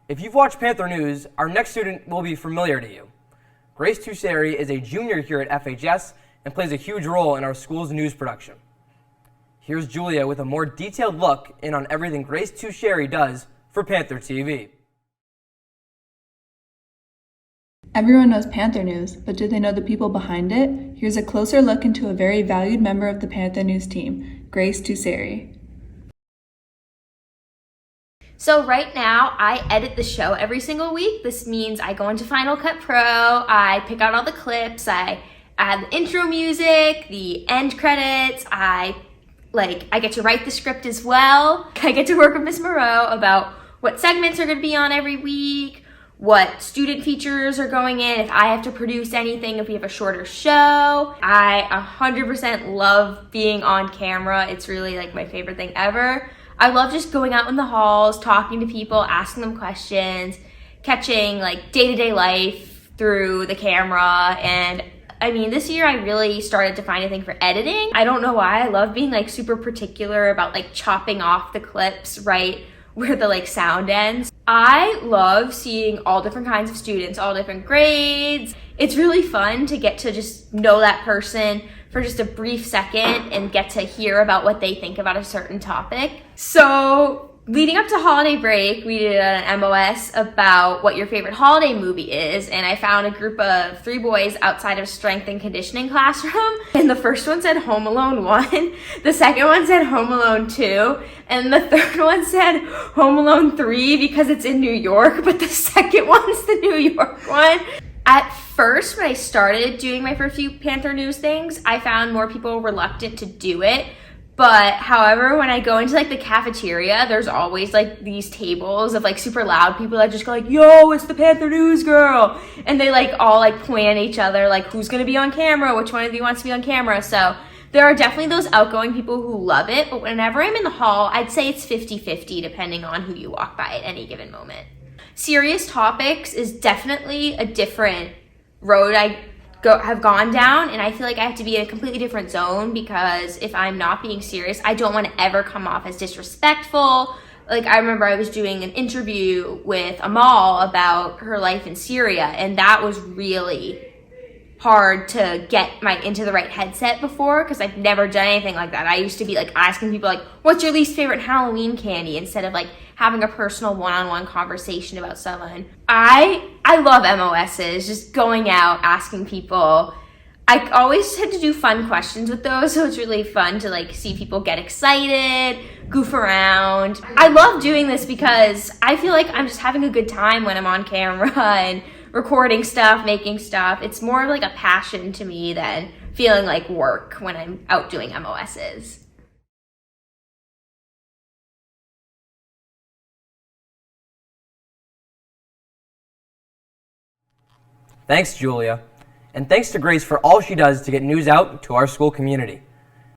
If you've watched Panther News, our next student will be familiar to you. Grace Tusseri is a junior here at FHS and plays a huge role in our school's news production. Here's Julia with a more detailed look in on everything Grace Tusseri does for Panther TV. Everyone knows Panther News, but do they know the people behind it? Here's a closer look into a very valued member of the Panther News team, Grace Tusseri. So right now, I edit the show every single week. This means I go into Final Cut Pro, I pick out all the clips, I add the intro music, the end credits, I get to write the script as well. I get to work with Miss Moreau about what segments are going to be on every week, what student features are going in, if I have to produce anything, if we have a shorter show. I 100% love being on camera. It's really like my favorite thing ever. I love just going out in the halls, talking to people, asking them questions, catching like day-to-day life through the camera. And I mean, this year I really started to find a thing for editing. I don't know why. I love being like super particular about like chopping off the clips right where the like sound ends. I love seeing all different kinds of students, all different grades. It's really fun to get to just know that person for just a brief second and get to hear about what they think about a certain topic. So leading up to holiday break, we did an MOS about what your favorite holiday movie is, and I found a group of 3 boys outside of strength and conditioning classroom, and the first one said Home Alone 1, the second one said Home Alone 2, and the third one said Home Alone 3 because it's in New York, but the second one's the New York one. At first, when I started doing my first few Panther News things, I found more people reluctant to do it. But however, when I go into like the cafeteria, there's always like these tables of like super loud people that just go like, yo, it's the Panther News girl. And they like all like point at each other, like who's gonna be on camera? Which one of you wants to be on camera? So there are definitely those outgoing people who love it. But whenever I'm in the hall, I'd say it's 50-50 depending on who you walk by at any given moment. Serious topics is definitely a different road I have gone down, and I feel like I have to be in a completely different zone because if I'm not being serious, I don't want to ever come off as disrespectful. Like I remember I was doing an interview with Amal about her life in Syria, and that was really hard to get into the right headset before because I've never done anything like that. I used to be like asking people like, what's your least favorite Halloween candy, instead of like having a personal one-on-one conversation about someone. I love MOSs, just going out, asking people. I always had to do fun questions with those, so it's really fun to like see people get excited, goof around. I love doing this because I feel like I'm just having a good time when I'm on camera and recording stuff, making stuff. It's more like a passion to me than feeling like work when I'm out doing MOSs. Thanks, Julia. And thanks to Grace for all she does to get news out to our school community.